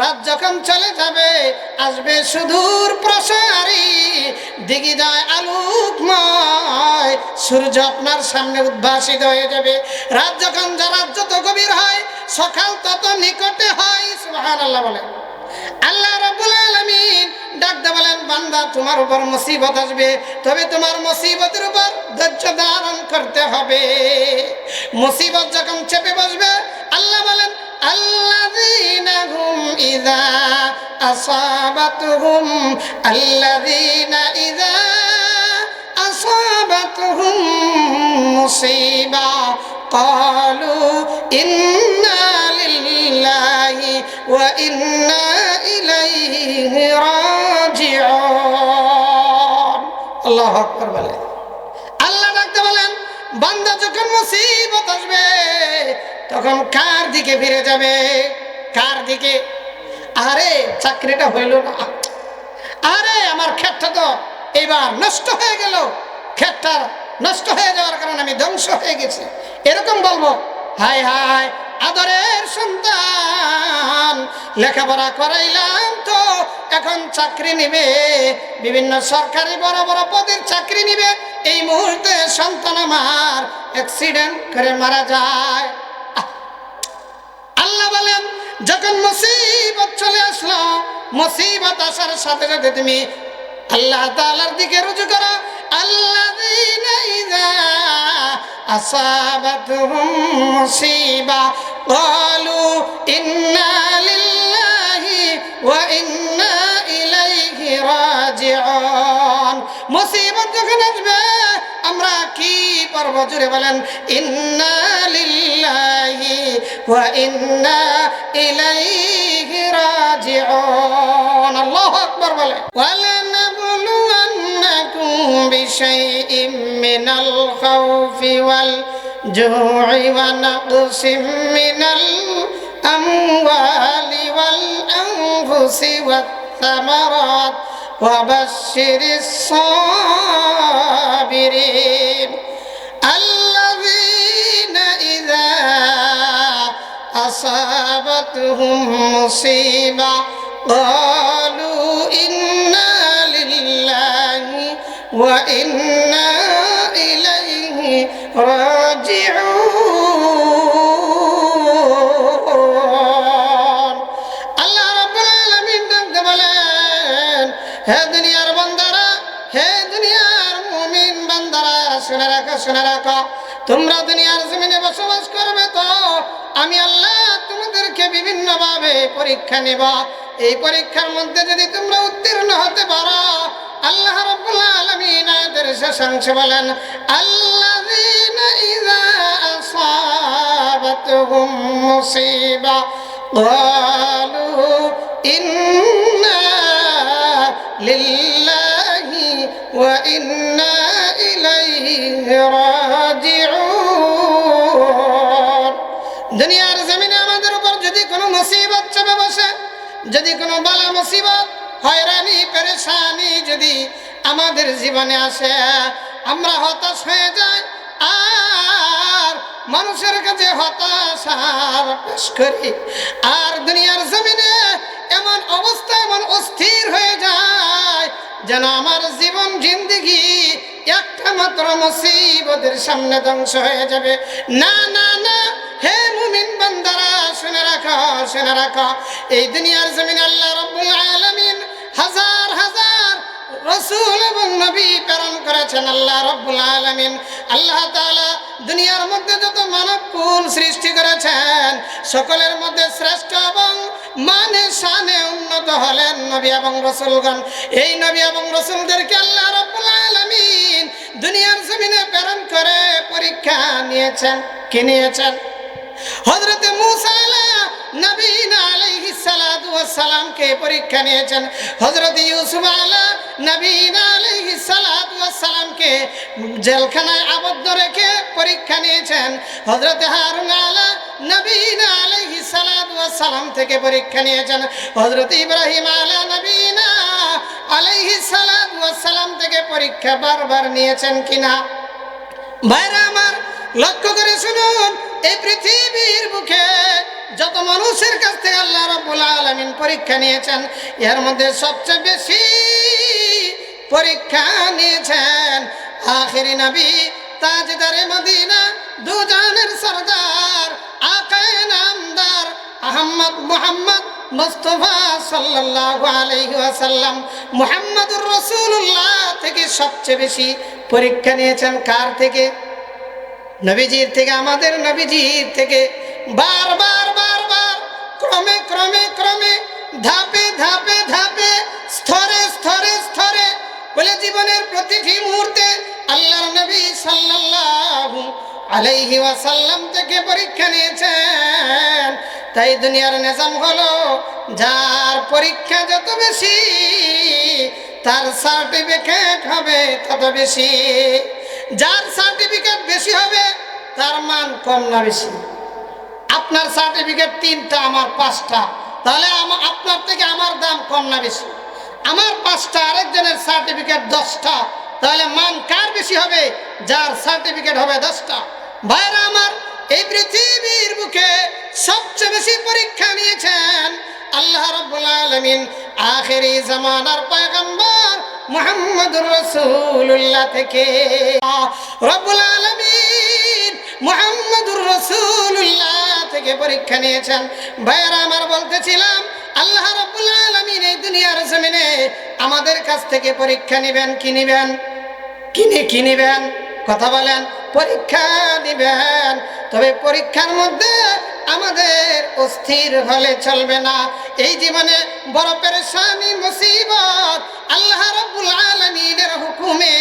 রাত যখন চলে যাবে আসবে সুদূর প্রসারী দিগিদায় আলোকময় সূর্য আপনার সামনে উদ্ভাসিত হয়ে যাবে। রাত যত গভীর হয় সকাল তত নিকটে হয়। সুবহানাল্লাহ বলেন। আল্লাহ রাব্বুল আলামিন ডাকতে বলেন, বান্দা তোমার উপর মুসিবত আসবে, তবে তোমার মুসিবতের উপর ধৈর্য ধারণ করতে হবে। মুসিবত যখন চেপে বসবে আল্লাহ বলেন, আল্লাযীনা হুম ইযা আসাবাতুহুম মুসিবা ক্বালু ইন্না লিল্লাহি ওয়া ইন্না ইলাইহি রাজিউন। আল্লাহু আকবার বলে। আল্লাহ ডাকতে বলেন, বান্দা যখন মুসিবত আসবে তখন কার দিকে ফিরে যাবে? কার দিকে? আরে চাকরিটা হইল না, আরে আমার ক্ষেতটা তো এবার নষ্ট হয়ে গেল, ক্ষেতটা নষ্ট হয়ে যাওয়ার কারণে আমি ধ্বংস হয়ে গেছি, এরকম বলবো? হায় হায় আদরের সন্তান, লেখাপড়া করাইলাম তো এখন চাকরি নিবে, বিভিন্ন সরকারি বড় বড় পদের চাকরি নিবে, এই মুহূর্তে সন্তান আমার অ্যাক্সিডেন্ট করে মারা যায়। আল্লাহ বলেন, যখন মুসিবত চলে আসলো, মুসিবত আসার সাথে সাথে তুমি আল্লাহ তাআলার দিকে রুজু করো। আল্লাযীনা ইযা আসাবাতুহুম মুসিবা ক্বালু ইন্না লিল্লাহি ওয়া ইন্না ইলাইহি রাজিউন। মুসিবত যখন আসবে আমরা কি করব? জোরে বলেন, ইন্না লিল্লাহি ওয়া ইন্না ইলাইহি রাজিউন। আল্লাহু আকবার বলে। ওয়ালানাবলুওয়ান্নাকুম বিশাইইম মিনাল খাউফি ওয়াল জু'i ওয়া নাকসিম মিনাল আমওয়ালি ওয়াল আনফুসি ওয়াত থামারাত ওয়া বাশশিরিস সাবিরিন আল্লাযীনা ইযা আসাবাতুহুম মুসিবা ক্বালু ইন্না লিল্লাহি ওয়া ইন্না ইলাইহি রাজিউন। আল্লাহ রাব্বুল আলামিন ডাকতে বলেন, হে দুনিয়ার বান্দারা, হে দুনিয়ার মুমিন বান্দারা, শুনে রাখো, শুনে রাখো, তোমরা দুনিয়ার জমিনে বসবাস করবে তো আমি আল্লাহ তোমাদেরকে বিভিন্ন ভাবে পরীক্ষা নেব। এই পরীক্ষার মধ্যে যদি তোমরা উত্তীর্ণ হতে পারো, আল্লাহ রাব্বুল আলামিন আয়াতের শেষাংশে বলেন, আল্লাযীনা ইযা আসাবাতুহুম মুসিবা ক্বালু ইন্না লিল্লাহি ওয়া ইন্না ইলাইহি রাজিউন। দুনিয়ার জমিনে আমাদের উপর যদি কোনো মুসিবত চেপে বসে, যদি কোনো বালা মুসিবত, হয়রানি পেরেশানি যদি আমাদের জীবনে আসে, আমরা হতাশ হয়ে যাই আর মানুষের কাছে হতাশার পেশ করি। আর দুনিয়ার জমিনে এমন অবস্থা, এমন অস্থির হয়ে যায় যেন আমার জীবন জিন্দেগি একটা মাত্র মুসিবতের সামনে ধ্বংস হয়ে যাবে। না না না, হে মুমিন বান্দারা, শুনে রাখো, শুনে রাখো, এই দুনিয়ার জমিনে আল্লাহ রাব্বুল আলামিন হাজার হাজার রাসূল এবং নবী প্রেরণ করেছেন। আল্লাহ রাব্বুল আলামিন, আল্লাহ তাআলা দুনিয়ার মধ্যে যত মানবকুল সৃষ্টি করেছেন, সকলের মধ্যে শ্রেষ্ঠ এবং মানে শানে উন্নত হলেন নবী এবং রাসূলগণ। এই নবী এবং রাসূলদেরকে আল্লাহ রাব্বুল আলামিন দুনিয়ার জমিনে প্রেরণ করে পরীক্ষা নিয়েছেন। কি নিয়েছেন? হযরত মূসা নবীনা আলাইহিস সালাতু ওয়াস সালামকে পরীক্ষা নিয়েছেন। হযরত ইউসুফ নবীনা আলাইহিস সালাতু ওয়াস সালামকে জেলখানায় আবদ্ধ রেখে পরীক্ষা নিয়েছেন। হযরত হারুন নবীনা আলাইহিস সালাতু ওয়াস সালাম থেকে পরীক্ষা নিয়েছেন। হযরত ইব্রাহিম নবীনা আলাইহিস সালাতু ওয়াস সালাম থেকে পরীক্ষা বারবার নিয়েছেন কিনা? ভাইরা আমার, লক্ষ্য করে শুনুন, এই পৃথিবীর বুকে যত মানুষের কাছ থেকে আল্লাহ রাব্বুল আলামিন পরীক্ষা নিয়েছেন, এর মধ্যে সবচেয়ে বেশি পরীক্ষা নিয়েছেন আখিরি নবী তাজদারে মদিনা দু জাহানের সরদার আকায়ে নামদার আহমদ মুহাম্মদ মুস্তাফা সাল্লাল্লাহু আলাইহি ওয়াসাল্লাম মুহাম্মদুর রাসূলুল্লাহ থেকে সবচেয়ে বেশি পরীক্ষা নিয়েছেন। কার থেকে? নবীজির থেকে, আমাদের নবীজির থেকে। বারবার বারবার ক্রমে ক্রমে ক্রমে ধাপে ধাপে ধাপে স্তরে স্তরে স্তরে বলে জীবনের প্রতিটি মুহূর্তে আল্লাহর নবী সাল্লাল্লাহু আলাইহি ওয়াসাল্লাম থেকে পরীক্ষা নিয়েছেন। তাই দুনিয়ার নিজাম হলো যার পরীক্ষা যত বেশি তার সার্টিফিকেট হবে তত বেশি। যার সার্টিফিকেট বেশি হবে তার মান কম না বেশি? আপনার সার্টিফিকেট 3টা, আমার 5টা, তাহলে আপনার থেকে আমার দাম কম না বেশি? আমার 5টা, আরেকজনের সার্টিফিকেট 10টা, তাহলে মান কার বেশি হবে? যার সার্টিফিকেট হবে 10টা। ভাইরা আমার, এই পৃথিবীর বুকে সবচেয়ে বেশি পরীক্ষা নিয়েছেন আল্লাহ রাব্বুল আলামিন আখিরি জামানার পয়গম্বর মুহাম্মদুর রাসূলুল্লাহ থেকে। রব্বুল আলামিন মুহাম্মদুর রাসূলুল্লাহ থেকে পরীক্ষা নিয়েছেন। ভাইরা আমার, বলতেছিলাম আল্লাহ রাব্বুল আলামিন এই দুনিয়ার জমিনে আমাদের কাছ থেকে পরীক্ষা নেবেন। কি নেবেন? কি নেবেন? কথা বলেন। পরীক্ষা নেবেন। তবে পরীক্ষার মধ্যে আমাদের অস্থির হলে চলবে না। এই জীবনে বড় পেরেশানি মুসিবত আল্লাহ রাব্বুল আলামিনের হুকুমে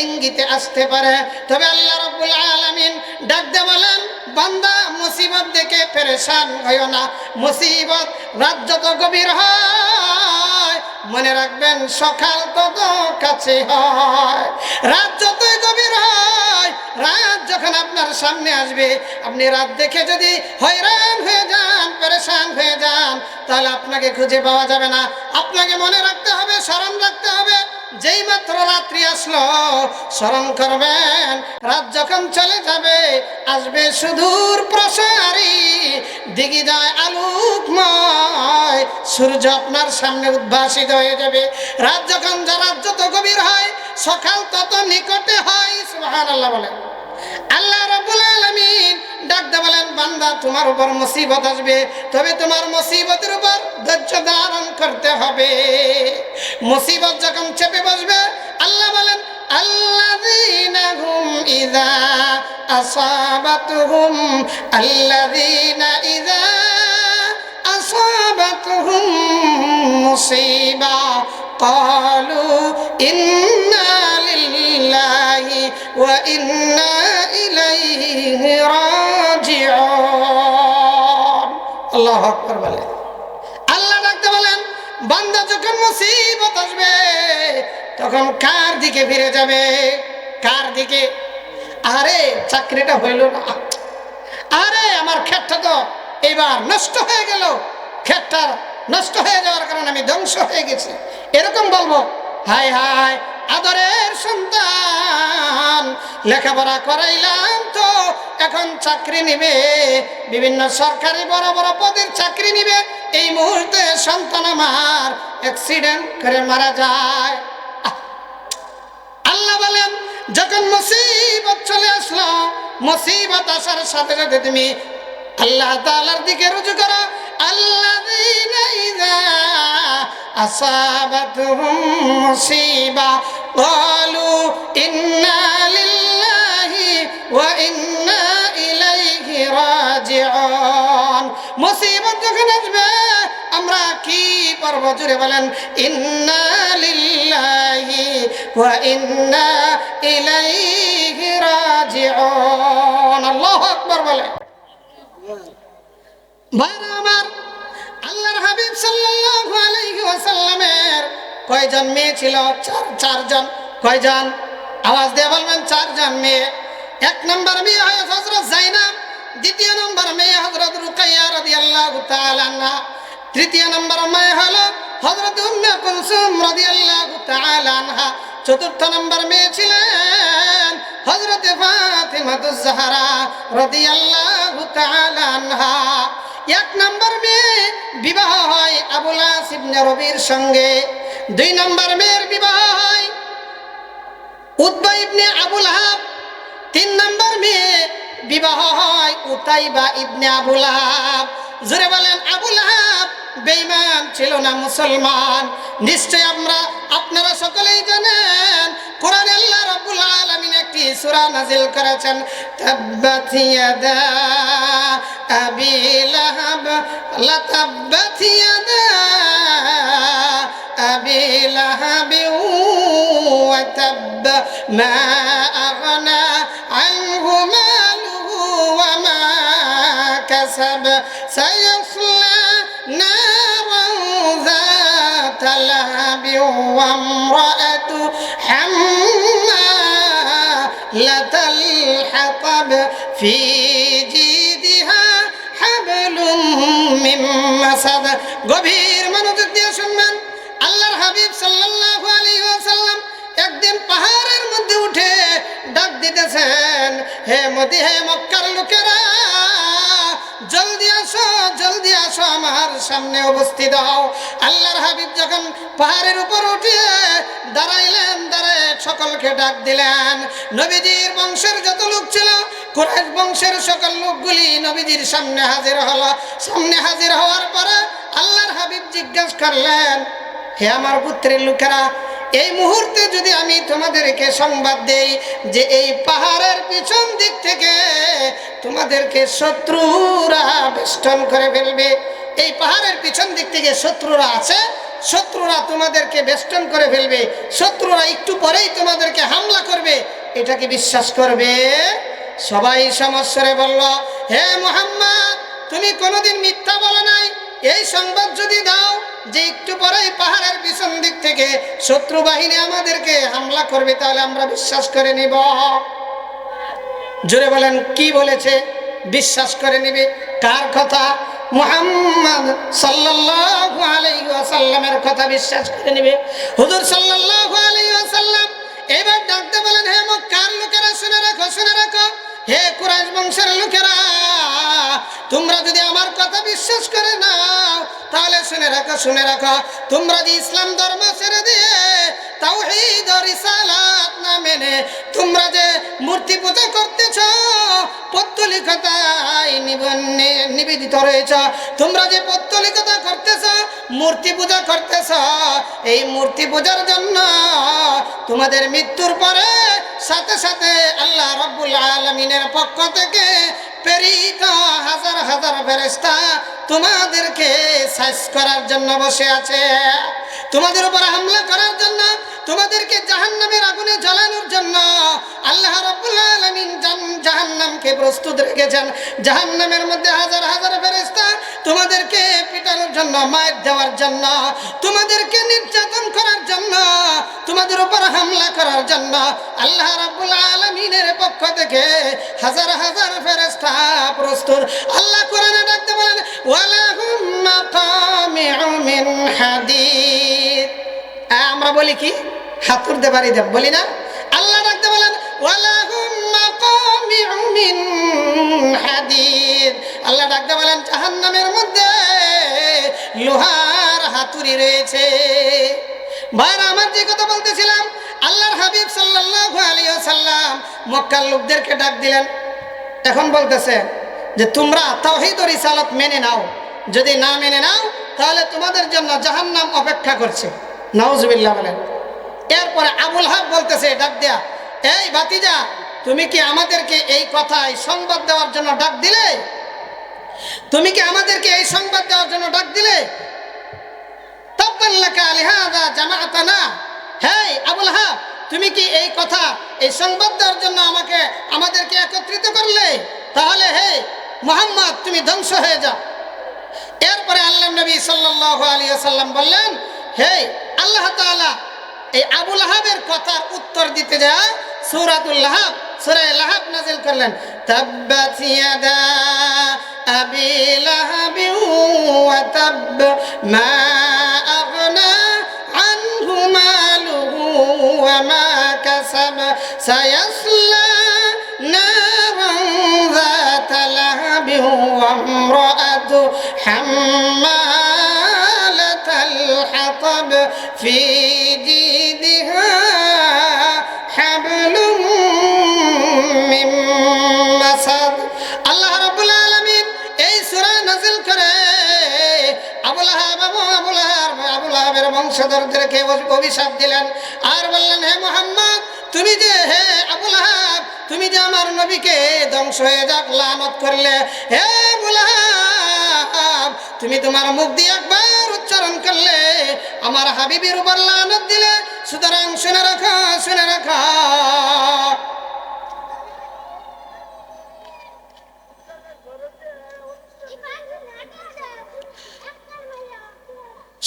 ইঙ্গিতে আসতে পারে, তবে আল্লাহ রাব্বুল আলামিন ডাক দিয়ে বলেন, বান্দা মুসিবত দেখে পেরেশান হইও না। মুসিবত রাত যত গভীর হয়, মনে রাখবেন সকাল তত কাছে হয়। রাত যতই গভীর হয়, রাত যখন আপনার সামনে আসবে, আপনি রাত দেখে যদি হয়রান হয়ে যান, পেরেশান হয়ে যান, তাহলে আপনাকে খুঁজে পাওয়া যাবে না। আপনাকে মনে রাখতে হবে, স্মরণ রাখতে হবে, যেই মাত্র রাত্রি আসলো স্মরণ করবেন, রাত যখন চলে যাবে আসবে সুদূর প্রসারী দিগিদায় আলোকময় সূর্য আপনার সামনে উদ্ভাসিত হয়ে যাবে। রাত যত গভীর হয়, সকাল তত নিকটে হয়। সুবহানাল্লাহ বলেন। আল্লাহ রাব্বুল আলামিন ডাকতে বলেন, বান্দা তোমার উপর মুসিবত আসবে, তবে তোমার মুসিবতের উপর ধৈর্য ধারণ করতে হবে। মুসিবত যখন চেপে বসবে, আল্লাহ বলেন, আল্লাযীনা হুম ইযা আসাবাতুহুম মুসিবা ক্বালু ইন্না লিল্লাহি ওয়া ইন্না ইলাইহি রাজিউন। আল্লাহু আকবার বলে। আল্লাহ ডাকতে বলেন, বান্দা যখন মুসিবত আসবে তখন কার দিকে ফিরে যাবে? কার দিকে? আরে চাকরিটা হইল না, আরে আমার ক্ষেতটা তো এবার নষ্ট হয়ে গেল, ক্ষেতটা নষ্ট হয়ে যাওয়ার কারণে আমি ধ্বংস হয়ে গেছি, এরকম বলবো? হায় হায়, আদরের সন্তান, লেখাপড়া করাইলাম তো এখন চাকরি নিবে, বিভিন্ন সরকারি বড় বড় পদের চাকরি নিবে, এই মুহূর্তে সন্তান আমার অ্যাক্সিডেন্ট করে মারা যায়। আল্লাহ বলেন, যখন মুসিবত চলে আসলো, মুসিবত আসার সাথে সাথে তুমি আল্লাহ তাআলার দিকে রুজু করো। আল্লাযীনা ইযা আসাবাতুহুম মুসিবা ক্বালু ইন্না লিল্লাহি ওয়া ইন্না ইলাইহি রাজিউন। মুসিবত যখন আসবে আমরা কি করব? জোরে বলেন, ইন্না লিল্লাহি ওয়া ইন্না ইলাইহি রাজিউন। আল্লাহু আকবার বলেন। ভাইরা আমার, আল্লাহর হাবিব সাল্লাল্লাহু আলাইহি ওয়াসাল্লামের কয়জন মেয়ে ছিল? চারজন। কয়জন? আওয়াজ দিয়ে বলবেন, 4 জন মেয়ে। 1 নম্বর মেয়ে হযরত যায়েনব, 2য় নম্বর মেয়ে হযরত রুকাইয়া রাদিয়াল্লাহু তাআলা আনহা, 3য় নম্বর মেয়ে হলো হযরত উম্মে কুলসুম রাদিয়াল্লাহু তাআলা আনহা, 4র্থ নম্বর মেয়ে ছিলেন হযরত ফাতিমাতুজ জাহরা রাদিয়াল্লাহু তাআলা আনহা। এক নম্বর মেয়ে বিবাহ হয় আবুল আস ইবনে রবির সঙ্গে, 2 নম্বর মেয়ের বিবাহ হয় উতবা ইবনে আবুল আহাব, 3 নম্বর মেয়ে বিবাহ হয় উতাইবা ইবনে আবুল আহাব। জোরে বলেন, আবুল আহাব বেঈমান ছিল না, মুসলমান। নিশ্চয় আপনারা সকলেই জানেন, কোরআনে আল্লাহ রাব্বুল আলামিন একটি সূরা নাযিল করেছেন, তাব্বাত ইয়াদা আবি লাহাব লা তাব্বাত ইয়াদা আবি লাহাব ওয়া তাব মা আগনা আনহু মালুহু ওয়া মা কাসাব সায়াসলা নারান যাতা লাহাব ওয়া ইমরাআতু হাম্মালাতাল হাতাব ফি জিদিহা হাবলুম মিন মাসাদ। গভীর মনোযোগ দিয়ে শুনবেন, আল্লাহর হাবিব সাল্লাল্লাহু আলাইহি ওয়াসাল্লাম একদিন পাহাড়ের মধ্যে উঠে ডাক দিতেছেন, হে মক্কার লোকেরা, জলদি আসো, জলদি আসো, আমার সামনে উপস্থিত হও। আল্লাহর হাবিব যখন পাহাড়ের উপর উঠে দাঁড়াইলেন, দাঁড়ায় সকলকে ডাক দিলেন। নবীজির বংশের যত লোক ছিল, কুরাইশ বংশের সকল লোকগুলি নবীজির সামনে হাজির হলো। সামনে হাজির হওয়ার পরে আল্লাহর হাবিব জিজ্ঞাসা করলেন, হে আমার পুত্রের লোকেরা, এই মুহূর্তে যদি আমি তোমাদেরকে সংবাদ দেই যে এই পাহাড়ের পিছন দিক থেকে তোমাদেরকে শত্রুরা বেষ্টন করে ফেলবে, এই পাহাড়ের পিছন দিক থেকে শত্রুরা আছে, শত্রুরা তোমাদেরকে বেষ্টন করে ফেলবে, শত্রুরা একটু পরেই তোমাদেরকে হামলা করবে, এটা কি বিশ্বাস করবে? সবাই সমস্বরে বলল, হে মুহাম্মদ, তুমি কোনোদিন মিথ্যা বলো নাই, এই সংবাদ যদি দাও যে একটু পরেই পাহাড়ের পিছন দিক থেকে শত্রু বাহিনী আমাদেরকে হামলা করবে, তাহলে আমরা বিশ্বাস করে নিব। জোরে বলেন, কি বলেছে? বিশ্বাস করে নিবে। কার কথা? মুহাম্মদ সাল্লাল্লাহু আলাইহি ওয়াসাল্লামের কথা বিশ্বাস করে নিবে। হুজুর সাল্লাল্লাহু আলাইহি ওয়াসাল্লাম এবার ডাকতে বলেন, হে মক্কার লোকেরা, শুনে রাখো, শুনে রাখো, হে কুরাইশ বংশের লোকেরা, তোমরা যদি আমার কথা বিশ্বাস করে নাও তাহলে শুনে রাখো, শুনে রাখো, তোমরা যে ইসলাম ধর্ম ছেড়ে দিয়ে তাওহীদ ও রিসালাত না মেনে তোমরা যে মূর্তি পূজা করতেছ, পৌত্তলিকতায় নিবেদিত রয়েছ, তোমরা যে পৌত্তলিকতা করতেছ, মূর্তি পূজা করতেছ, এই মূর্তি পূজার জন্য তোমাদের মৃত্যুর পরে সাথে সাথে আল্লাহ রাব্বুল আলামিনের পক্ষ থেকে প্রেরিত হাজার হাজার ফেরেশতা তোমাদেরকে সাইজ করার জন্য বসে আছে, তোমাদের উপর হামলা করার জন্য, তোমাদেরকে জাহান্নামের আগুনে জ্বালানোর জন্য আল্লাহ রাব্বুল আলামিন জাহান্নামকে প্রস্তুত রেখেছেন। জাহান্নামের মধ্যে হাজার হাজার ফেরেশতা তোমাদেরকে পিটানোর জন্য, মার দেওয়ার জন্য, তোমাদেরকে নির্যাতন করার জন্য, তোমাদের উপর হামলা করার জন্য আল্লাহ রাব্বুল আলামিনের পক্ষ থেকে হাজার হাজার ফেরেশতা প্রস্তুত। আল্লাহ কোরআনে ডাকতে বলেন, ওয়ালাহুম মাকামিউ মিন হাদিদ। আমরা বলি কি? হাতুর দে বাড়ি দেব বলি না? আল্লাহ ডাকতে বলেন, ওয়ালাহুম মাকামিউ মিন হাদিদ। আল্লাহ ডাকতে বলেন, জাহান্নামের মধ্যে লোহার হাতুড়ি রয়েছে। ভাইরা আমার, যে কথা বলতেছিলাম, আল্লাহর হাবিব সাল্লাল্লাহু আলাইহি ওয়াসাল্লাম মক্কার লোকদেরকে ডাক দিলেন। এখন বলতেছে যে তোমরা তাওহীদ ও রিসালাত মেনে নাও, যদি না মেনে নাও তাহলে তোমাদের জন্য জাহান্নাম অপেক্ষা করছে। নাউজুবিল্লাহ বলেন। এরপরে আবুল আহাব বলতেছে ডাক দেয়া, এই ভাতিজা, তুমি কি আমাদেরকে এই কথায় সংবাদ দেওয়ার জন্য ডাক দিলে? তুমি কি আমাদেরকে এই সংবাদ দেওয়ার জন্য ডাক দিলে? তাব্বাল্লাকা লিহাযা জামাআতানা। হে আবুল আহাব, তুমি কি এই কথা, এই সংবাদ দেওয়ার জন্য আমাদেরকে একত্রিত করলে? তাহলে হে মুহাম্মদ, তুমি ধ্বংস হয়ে যাও। এরপরে আল্লাহ নবী সাল্লাল্লাহু আলাইহি ওয়াসাল্লাম বললেন, হে আল্লাহ তাআলা এই আবুল আহাবের কথার উত্তর দিতে যা সূরাতুল লাহাব, সূরা লাহাব নাযিল করলেন। তাব্বাত ইয়াদা আবি লাহাব ওয়া তাব মা আগনা আনহু মালুহু ওয়া মা কাসাব সায়াসলা নারান যাতা লাহাব ওয়া ইমরাআতু হাম্মালাতাল হাতাব ফি জিদিহা হাবলুম মিন মাসাদ। আল্লাহ রাব্বুল আলামিন এই সূরা নাযিল করে আবু লাহাব এবং আবু লাহাবের বংশধরদেরকে অভিশাপ দিলেন আর বললেন, হে মুহাম্মদ, তুমি যে হে আবু লাহাব, তুমি যে আমার নবীকে ধ্বংস হয়ে যাক লানত করলে, হে আবু লাহাব, তুমি তোমার মুখ দিয়ে একবার উচ্চারণ করলে আমার হাবিবের উপর লানত দিলে। সুতরাং শুনে রাখো, শুনে রাখো,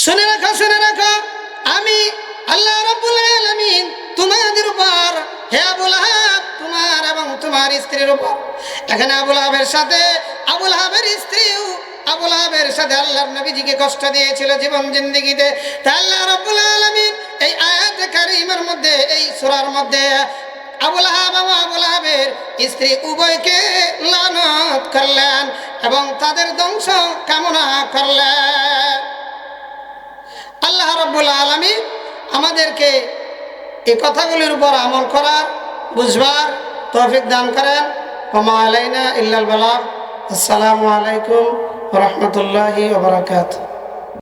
শুনে রাখো, শুনে রাখো, আমি আল্লাহ রাব্বুল আলামিন তোমাদের উপর, হে আবু লাহাব, তোমার এবং তোমার স্ত্রীর উপর। এখানে আবু লাহাবের সাথে আবু লাহাবের স্ত্রীও আবু লাহাবের সাথে আল্লাহর নবীজিকে কষ্ট দিয়েছিল জীবন জিন্দেগিতে। তাই আল্লাহ রাব্বুল আলামিন এই আয়াতে কারিমার মধ্যে, এই সূরার মধ্যে আবু লাহাব এবং আবু লাহাবের স্ত্রী উভয়কে লানত করলেন এবং তাদের ধ্বংস কামনা করলেন। আল্লাহ রাব্বুল আলামিন আমাদেরকে এই কথাগুলির উপর আমল করার, বুঝবার তৌফিক দান করেন। ওয়া মা আলাইনা ইল্লাল বালাগ। আসসালামু আলাইকুম ওয়া রাহমাতুল্লাহি ওয়া বারাকাতুহু।